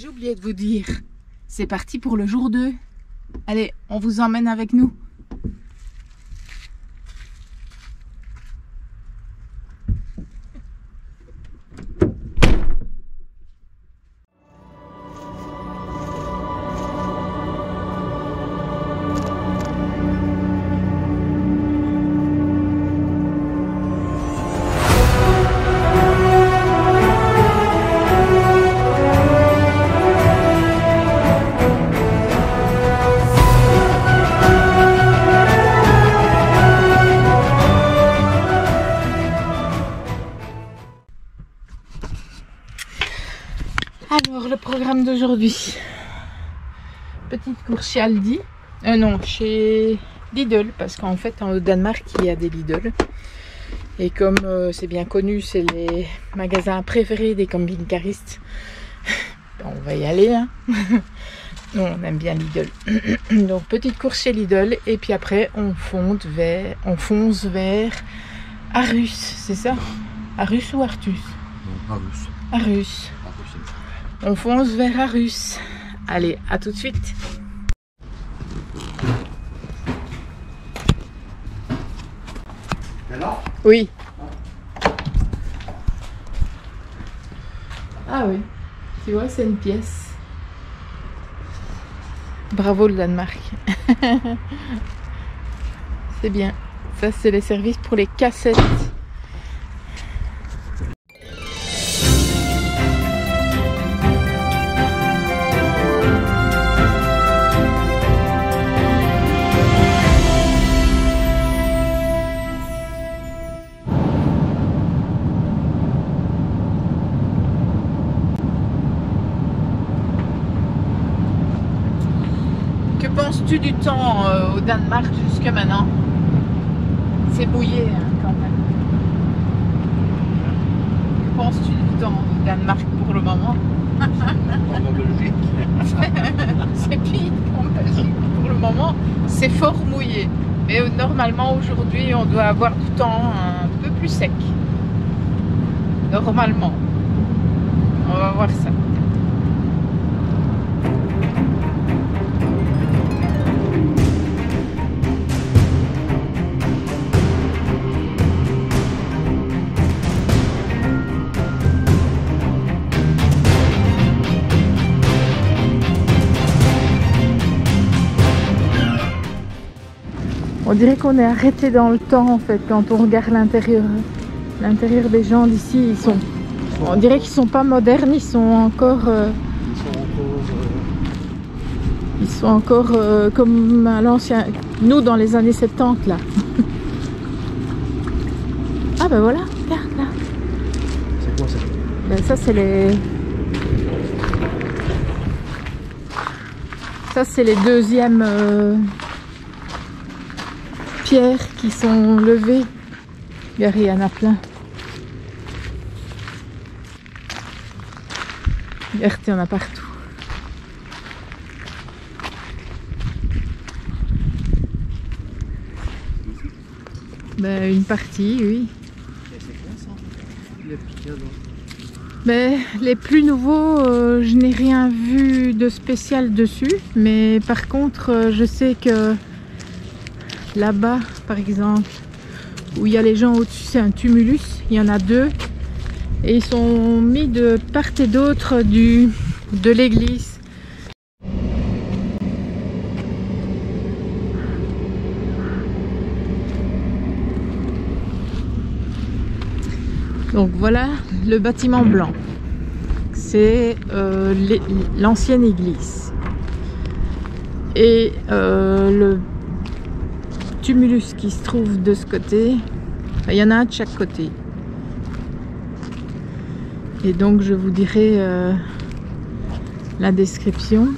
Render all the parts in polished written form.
j'ai oublié de vous dire, c'est parti pour le jour 2. Allez, on vous emmène avec nous. Alors, le programme d'aujourd'hui. Petite course chez Aldi. Non, chez Lidl, parce qu'en fait, au Danemark, il y a des Lidl. Et comme c'est bien connu, c'est les magasins préférés des camping-caristes. On va y aller, hein. On aime bien Lidl. Donc, petite course chez Lidl. Et puis après, on fonce vers Aarhus, c'est ça? Aarhus ou Artus? Non, Aarhus. Aarhus. On fonce vers Aarhus. Allez, à tout de suite. Alors? Oui. Ah oui. Tu vois, c'est une pièce. Bravo le Danemark. C'est bien. Ça, c'est les services pour les cassettes. Que penses-tu du temps au Danemark jusque maintenant? C'est mouillé, hein, quand même. Que penses-tu du temps au Danemark pour le moment? En Belgique. C'est pire qu'en Belgique pour le moment. C'est fort mouillé. Mais normalement aujourd'hui on doit avoir du temps un peu plus sec. Normalement. On va voir ça. On dirait qu'on est arrêté dans le temps en fait quand on regarde l'intérieur. L'intérieur des gens d'ici, on dirait qu'ils sont pas modernes, ils sont encore comme à l'ancien, nous dans les années 70 là. Ah ben voilà, regarde là. C'est quoi ça? Ben ça c'est les... Ça c'est les deuxièmes pierres qui sont levées. Regarde, il y en a plein. Regarde, il y en a partout. Ben, une partie, oui. Et c'est quoi ça? Les petits cadeaux. Ben, les plus nouveaux, je n'ai rien vu de spécial dessus. Mais par contre, je sais que là-bas, par exemple, où il y a les gens au-dessus, c'est un tumulus. Il y en a 2. Et ils sont mis de part et d'autre de l'église. Donc voilà le bâtiment blanc. C'est l'ancienne église. Et le tumulus qui se trouve de ce côté, il y en a un de chaque côté. Et donc je vous dirai la description.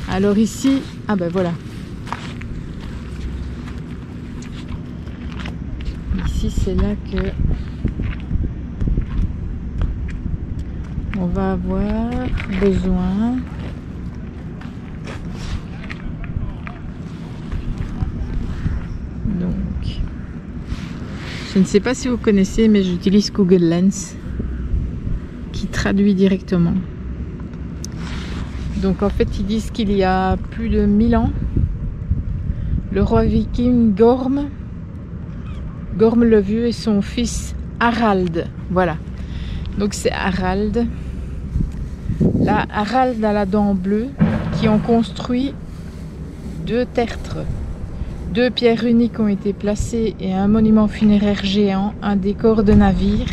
Alors ici, ah ben voilà. Ici c'est là que on va avoir besoin donc je ne sais pas si vous connaissez, mais j'utilise Google Lens qui traduit directement. Donc en fait ils disent qu'il y a plus de 1000 ans, le roi viking Gorm le Vieux et son fils Harald, voilà. Donc c'est Harald. Là, Harald à la dent bleue, qui ont construit 2 tertres. 2 pierres uniques ont été placées et un monument funéraire géant, un décor de navire,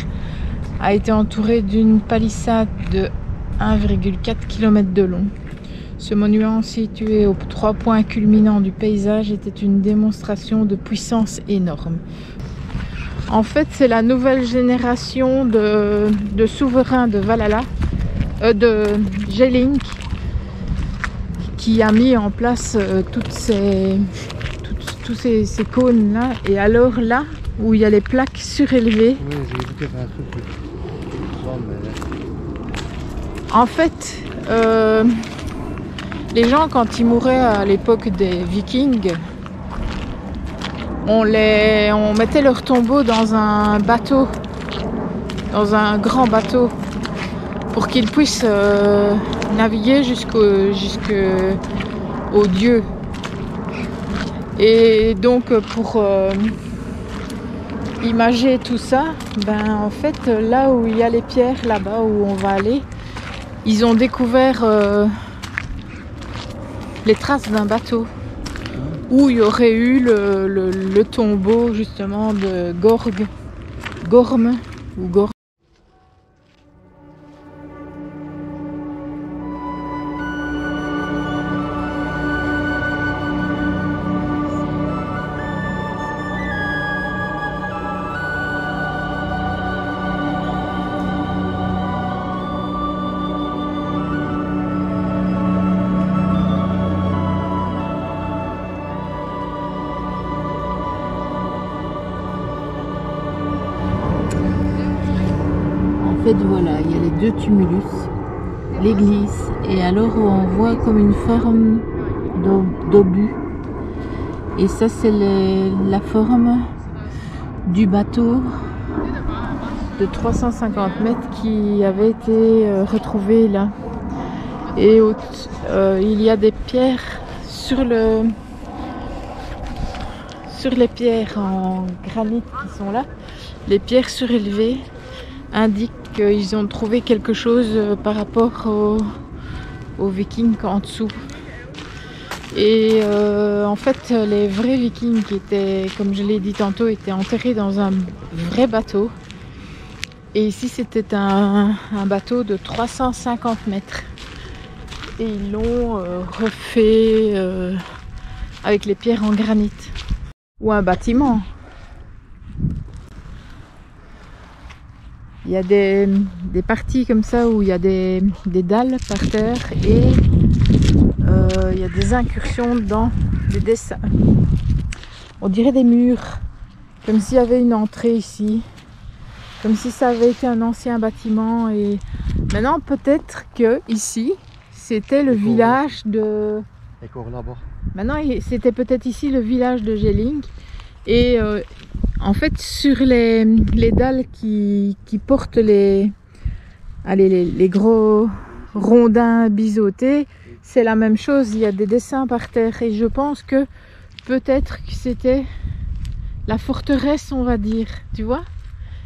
a été entouré d'une palissade de 1,4 km de long. Ce monument situé aux 3 points culminants du paysage était une démonstration de puissance énorme. En fait, c'est la nouvelle génération de souverains de Valhalla, de Jelling, qui a mis en place tous ces cônes là. Et alors là où il y a les plaques surélevées, oui, j'ai vu qu'il y avait un truc. En fait, les gens quand ils mouraient à l'époque des Vikings, on mettait leur tombeau dans un bateau, dans un grand bateau, pour qu'ils puissent naviguer jusqu'au dieu. Et donc pour imager tout ça, ben en fait là où il y a les pierres, là-bas où on va aller, ils ont découvert les traces d'un bateau où il y aurait eu le tombeau justement de Gorm ou Gorm. Voilà, il y a les 2 tumulus, l'église, et alors on voit comme une forme d'obus. Et ça c'est la forme du bateau de 350 mètres qui avait été retrouvé là. Et il y a des pierres sur les pierres en granit qui sont là. Les pierres surélevées indiquent qu'ils ont trouvé quelque chose par rapport aux Vikings en dessous. Et en fait, les vrais Vikings qui étaient, comme je l'ai dit tantôt, étaient enterrés dans un vrai bateau. Et ici, c'était un bateau de 350 mètres. Et ils l'ont refait avec les pierres en granit. Ou un bâtiment. Il y a des parties comme ça où il y a des dalles par terre et il y a des incursions dans des dessins. On dirait des murs, comme s'il y avait une entrée ici, comme si ça avait été un ancien bâtiment. Et maintenant peut-être que ici c'était le village de... Maintenant c'était peut-être ici le village de Jelling. Et en fait, sur les dalles qui portent les gros rondins biseautés, c'est la même chose. Il y a des dessins par terre. Et je pense que peut-être que c'était la forteresse, on va dire. Tu vois?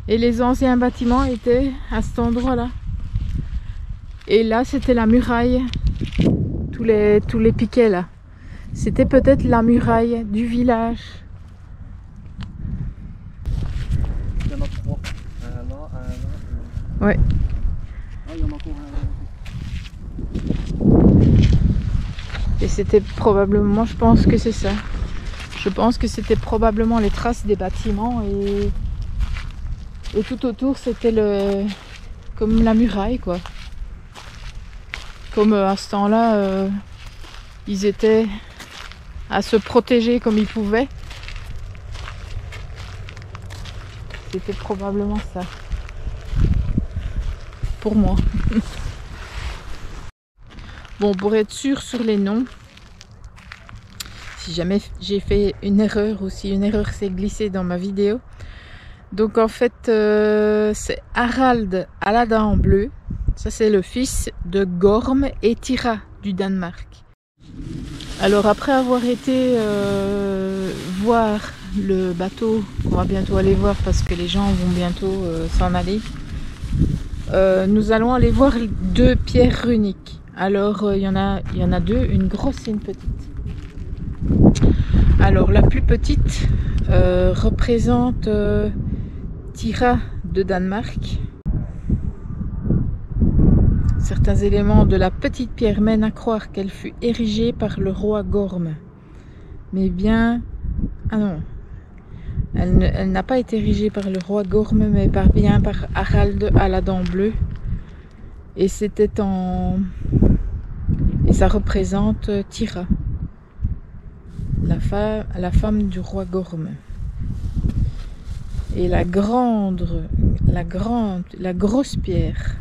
Et les anciens bâtiments étaient à cet endroit-là. Et là, c'était la muraille. Tous les piquets là. C'était peut-être la muraille du village. Il y en a 3. Un là, un là. Ouais. Ah, il y en a encore un. Et c'était probablement, je pense que c'est ça. Je pense que c'était probablement les traces des bâtiments et tout autour c'était comme la muraille quoi. Comme à ce temps-là, ils étaient à se protéger comme ils pouvaient. C'était probablement ça. Pour moi. Bon, pour être sûr sur les noms, si jamais j'ai fait une erreur ou si une erreur s'est glissée dans ma vidéo. Donc en fait, c'est Harald à la dent bleue. Ça c'est le fils de Gorm et Thyra. du Danemark. Alors après avoir été voir le bateau, qu'on va bientôt aller voir parce que les gens vont bientôt s'en aller, nous allons aller voir 2 pierres runiques. Alors il y en a 2, une grosse et une petite. Alors la plus petite représente Tira de Danemark. Certains éléments de la petite pierre mènent à croire qu'elle fut érigée par le roi Gorm. Mais bien... Ah non. Elle n'a pas été érigée par le roi Gorm, mais bien par Harald à la dent bleue. Et c'était en... Et ça représente Tira, la femme du roi Gorm. Et la grosse pierre,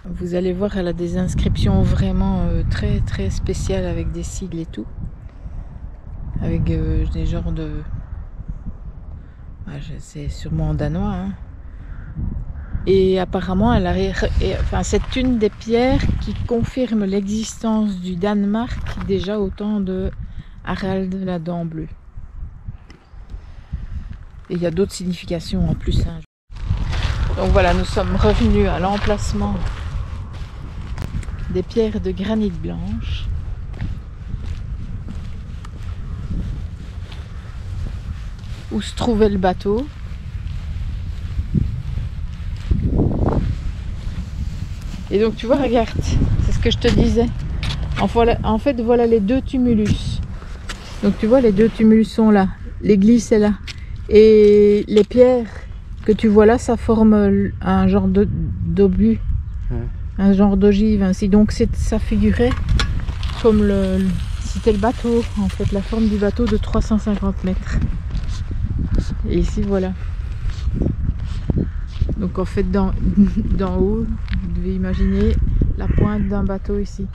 vous allez voir, elle a des inscriptions vraiment très très spéciales avec des sigles et tout. Avec des genres de... c'est sûrement en danois. Hein. Et apparemment, c'est une des pierres qui confirme l'existence du Danemark déjà au temps de Harald la dent bleue. Et il y a d'autres significations en plus. Hein. Donc voilà, nous sommes revenus à l'emplacement des pierres de granit blanche. Où se trouvait le bateau. Et donc tu vois, regarde, c'est ce que je te disais. En fait, voilà les 2 tumulus. Donc tu vois, les 2 tumulus sont là. L'église est là. Et les pierres que tu vois là, ça forme un genre d'obus. Un genre d'ogive ainsi. Donc ça figurait comme c'était le bateau, en fait, la forme du bateau de 350 mètres. Et ici voilà. Donc en fait d'en haut, vous devez imaginer la pointe d'un bateau ici.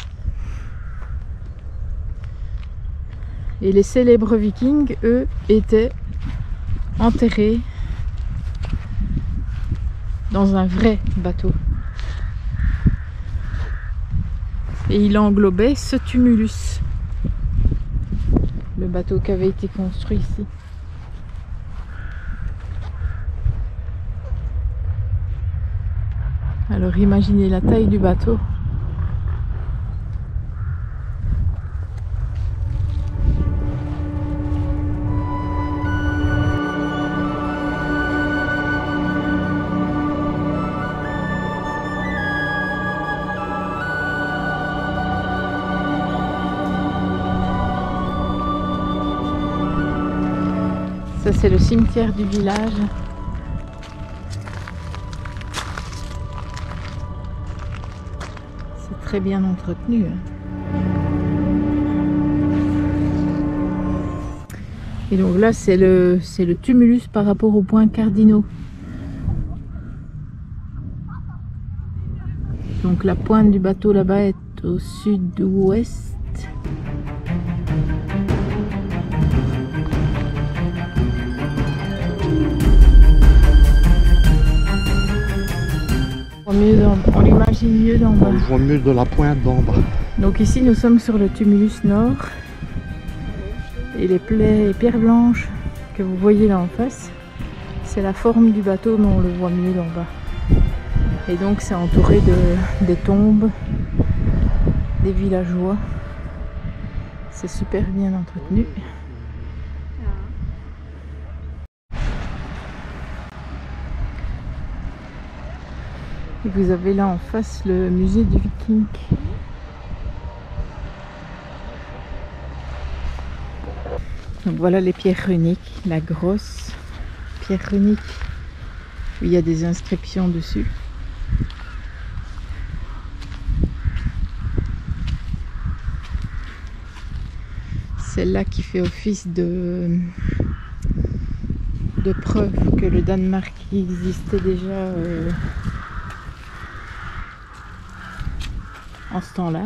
Et les célèbres vikings, eux, étaient enterrés dans un vrai bateau. Et il englobait ce tumulus, le bateau qui avait été construit ici. Alors imaginez la taille du bateau. Ça, c'est le cimetière du village. C'est très bien entretenu. Et donc là, c'est le tumulus par rapport aux points cardinaux. Donc la pointe du bateau là-bas est au sud-ouest. On l'imagine mieux d'en bas. On voit mieux de la pointe d'en bas. Donc ici nous sommes sur le tumulus nord. Et les pierres blanches que vous voyez là en face, c'est la forme du bateau, mais on le voit mieux d'en bas. Et donc c'est entouré des tombes, des villageois. C'est super bien entretenu. Et vous avez là en face le musée du Viking. Donc voilà les pierres runiques, la grosse pierre runique où il y a des inscriptions dessus. Celle-là qui fait office de preuve que le Danemark existait déjà en ce temps-là.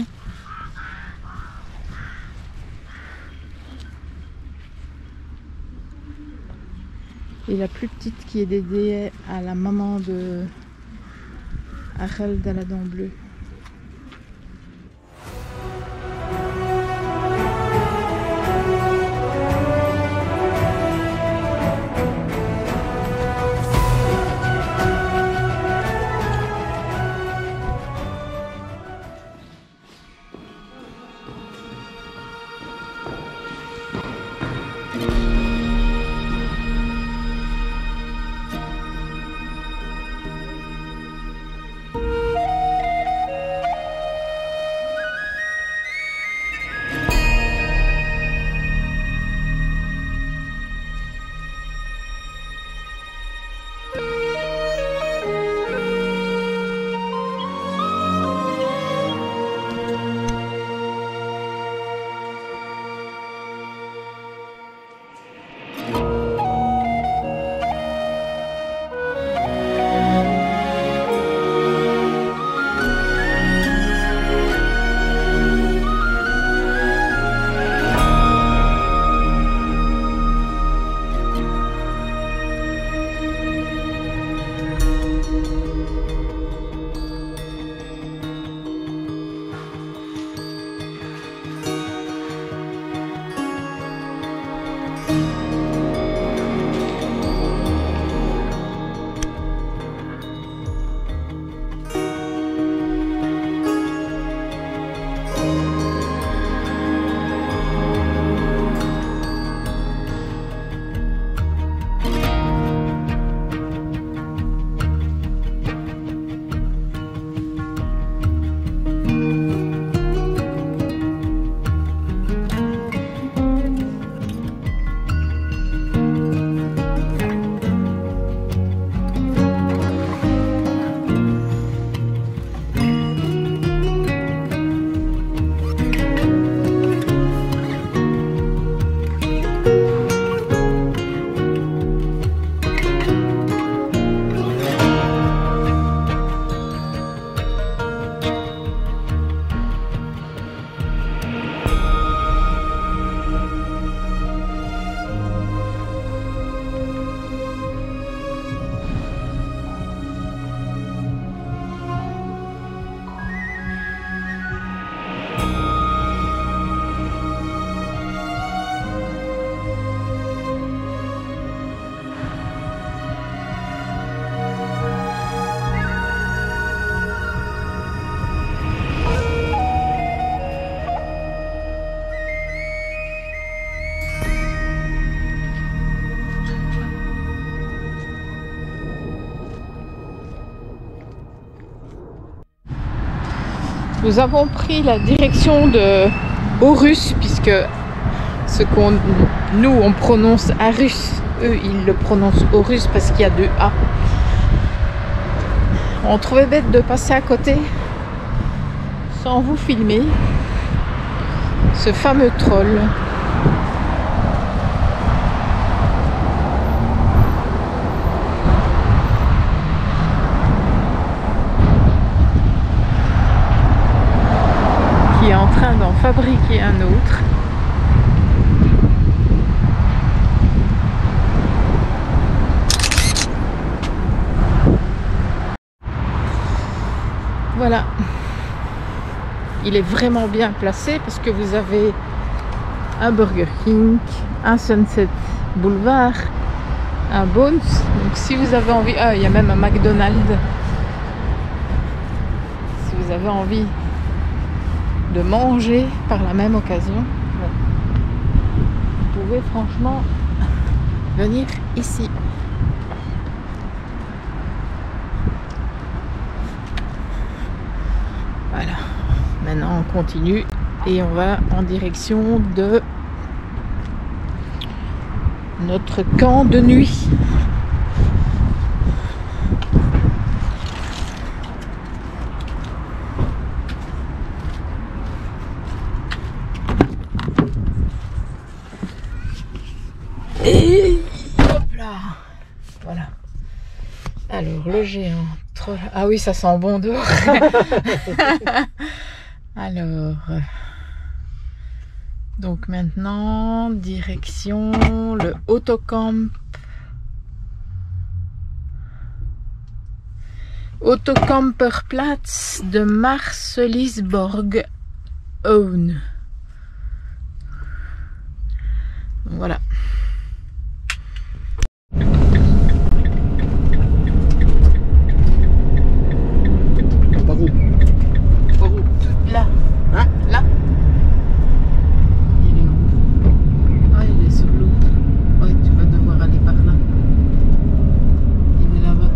Et la plus petite qui est dédiée à la maman de Harald à la dent bleue. Nous avons pris la direction de Aarhus, puisque ce qu'on nous on prononce Aarhus, eux ils le prononcent Aarhus parce qu'il y a 2 A. On trouvait bête de passer à côté sans vous filmer ce fameux troll. Qui est en train d'en fabriquer un autre. Voilà. Il est vraiment bien placé parce que vous avez un Burger King, un Sunset Boulevard, un Bones. Donc si vous avez envie... Ah, il y a même un McDonald's. Si vous avez envie de manger par la même occasion, vous pouvez franchement venir ici. Voilà. Maintenant on continue et on va en direction de notre camp de nuit. Et hop là. Voilà. Alors le géant troll. Ah oui, ça sent bon dehors. Alors donc maintenant direction le Autocamperplatz de Marselisborg Own. Voilà. Par où? Par où? Là. Hein? Là. Il est où? Ah, il est sur l'autre. Ouais, tu vas devoir aller par là. Il est là-bas.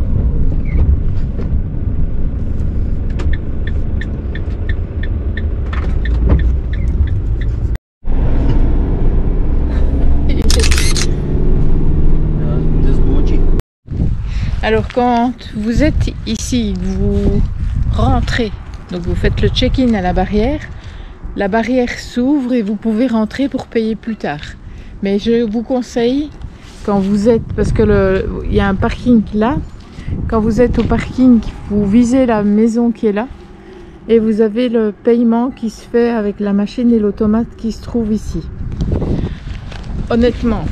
Alors quand vous êtes ici, vous rentrez, donc vous faites le check-in à la barrière s'ouvre et vous pouvez rentrer pour payer plus tard. Mais je vous conseille, quand vous êtes, parce que il y a un parking là, quand vous êtes au parking, vous visez la maison qui est là et vous avez le paiement qui se fait avec la machine et l'automate qui se trouve ici. Honnêtement,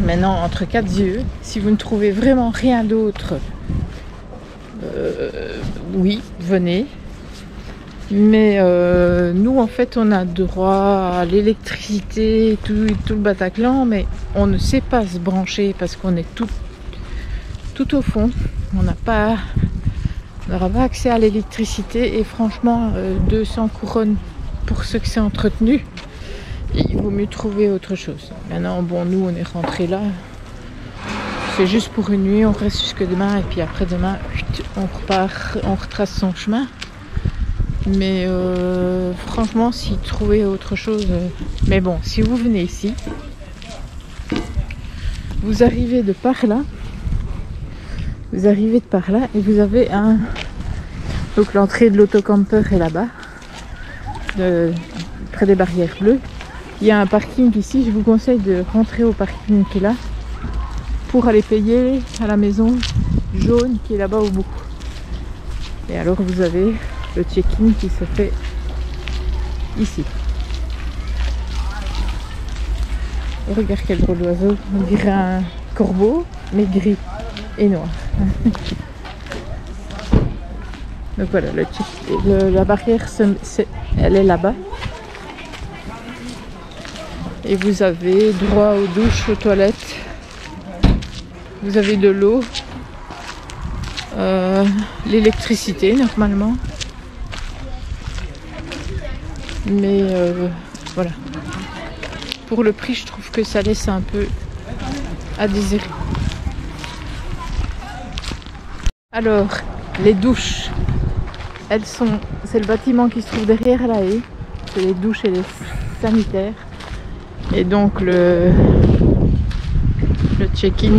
maintenant, entre quatre yeux, si vous ne trouvez vraiment rien d'autre, oui, venez. Mais nous, en fait, on a droit à l'électricité, tout le Bataclan, mais on ne sait pas se brancher parce qu'on est tout au fond. On n'aura pas accès à l'électricité et franchement, 200 couronnes pour ceux que c'est entretenu. Il vaut mieux trouver autre chose. Maintenant, bon, nous, on est rentrés là. C'est juste pour une nuit. On reste jusque demain. Et puis après demain, on repart, on retrace son chemin. Mais franchement, si trouvez autre chose... Mais bon, si vous venez ici, vous arrivez de par là. Vous arrivez de par là et vous avez un... Donc l'entrée de l'autocamper est là-bas. Près des barrières bleues. Il y a un parking ici, je vous conseille de rentrer au parking qui est là pour aller payer à la maison jaune qui est là-bas au bout. Et alors vous avez le check-in qui se fait ici. Et regarde quel drôle d'oiseau, on dirait un corbeau mais gris et noir. Donc voilà, la barrière elle est là-bas. Et vous avez droit aux douches, aux toilettes. Vous avez de l'eau. L'électricité normalement. Mais voilà. Pour le prix, je trouve que ça laisse un peu à désirer. Alors, les douches. C'est le bâtiment qui se trouve derrière la haie. C'est les douches et les sanitaires. Et donc le check-in,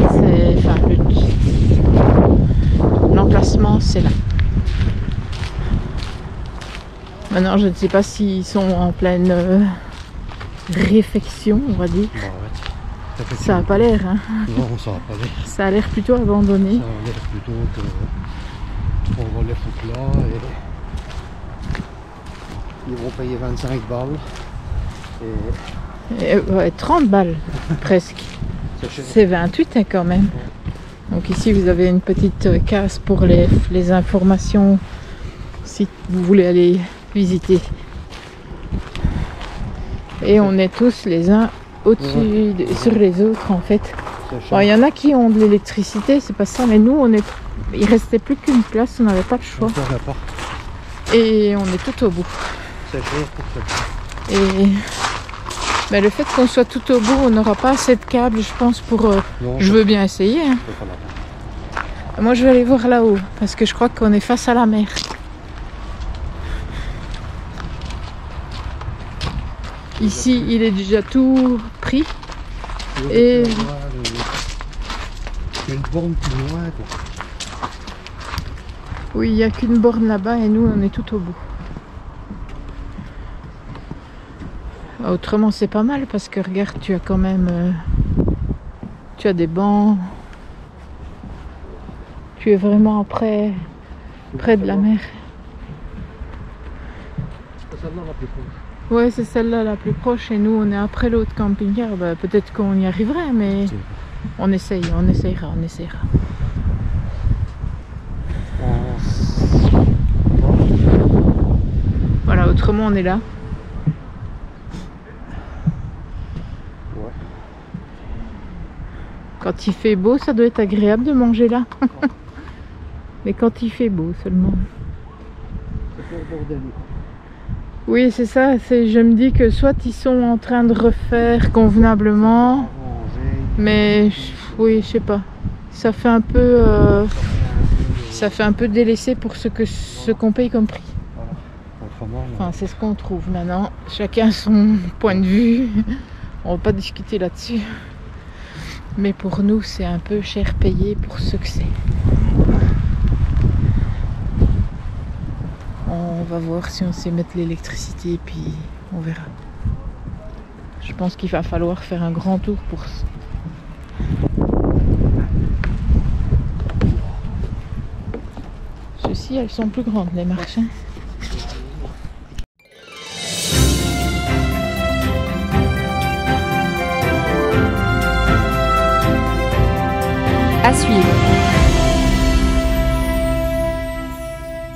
l'emplacement, c'est là. Maintenant, je ne sais pas s'ils sont en pleine réfection, on va dire. Bah ouais. Ça n'a pas l'air, hein. Non, ça va pas l'air. Ça a l'air plutôt abandonné. Ça a l'air plutôt que on va les foutre là et ils vont payer 25 balles. Et, ouais, 30 balles presque. C'est 28 hein, quand même. Donc ici vous avez une petite case pour les informations si vous voulez aller visiter. Et on est tous les uns au-dessus sur les autres en fait. Bon, il y en a qui ont de l'électricité, c'est pas ça, mais nous il restait plus qu'une place, on n'avait pas le choix. Et on est tout au bout. C'est cher pour ça. Et mais le fait qu'on soit tout au bout, on n'aura pas assez de câbles, je pense, pour... Non, je veux bien essayer. Hein. Moi, je vais aller voir là-haut, parce que je crois qu'on est face à la mer. Ici, il est déjà tout pris. Et... une borne plus loin, quoi. Oui, il n'y a qu'une borne là-bas et nous, on est tout au bout. Autrement, c'est pas mal parce que regarde, tu as quand même... tu as des bancs. Tu es vraiment près de la mer. C'est celle-là la plus proche. Ouais, c'est celle-là la plus proche et nous, on est après l'autre camping-car. Bah, peut-être qu'on y arriverait, mais on essaye, on essayera. Voilà, autrement, on est là. Quand il fait beau, ça doit être agréable de manger là. Mais quand il fait beau seulement. C'est pas bordel. Oui, c'est ça. Je me dis que soit ils sont en train de refaire convenablement, mais oui, je sais pas. Ça fait un peu, délaissé pour ce qu'on paye comme prix. Enfin, c'est ce qu'on trouve maintenant. Chacun son point de vue. On va pas discuter là-dessus. Mais pour nous, c'est un peu cher payé pour ce que c'est. On va voir si on sait mettre l'électricité, puis on verra. Je pense qu'il va falloir faire un grand tour pour ça. Ceux-ci, elles sont plus grandes, les marches. À suivre.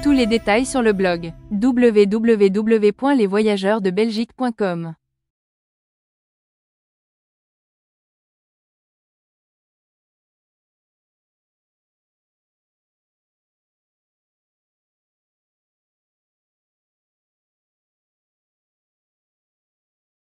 Tous les détails sur le blog www.lesvoyageurdebelgique.com.